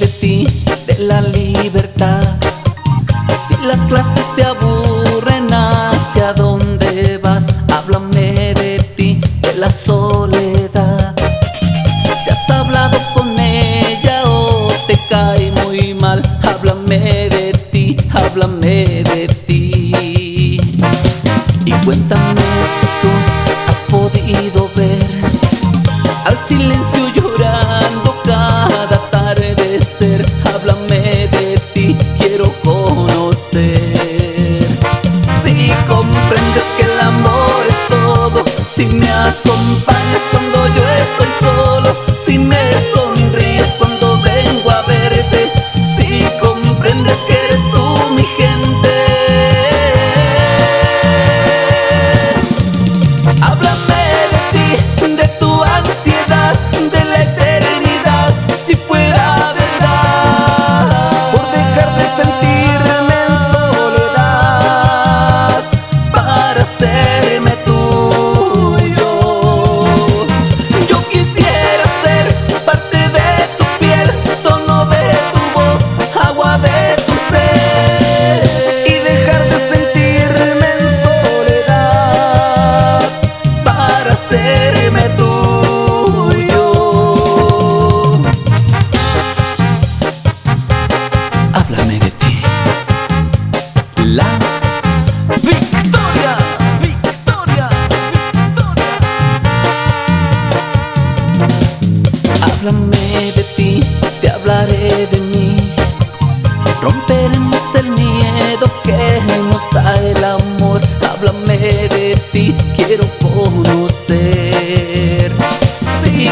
de ti, de la libertad. Si las clases te aburren, ¿hacia dónde vas? Háblame de ti, de la soledad. Si has hablado con ella o te cae muy mal, háblame de ti, háblame de ti. Y cuéntame si tú has podido ver al silencio llorando cada atardecer. Háblame de ti, quiero conocer. Si comprendes que el amor es todo, si me acompañas cuando yo estoy solo, si me sonríes cuando vengo a verte, si comprendes que eres tú mi gente. Háblame de ti, de tu ansiedad, de la eternidad, si fuera verdad, por dejar de sentirme en soledad, para hacerme tuyo. Yo quisiera ser parte de tu piel, tono de tu voz, agua de tu ser, y dejar de sentirme en soledad, para hacerme tuyo. Háblame de ti. La Victoria, Victoria, Victoria. Háblame de ti, te hablaré de mí. Romperemos el miedo que nos da el amor. Háblame de ti, quiero conocer. Sí,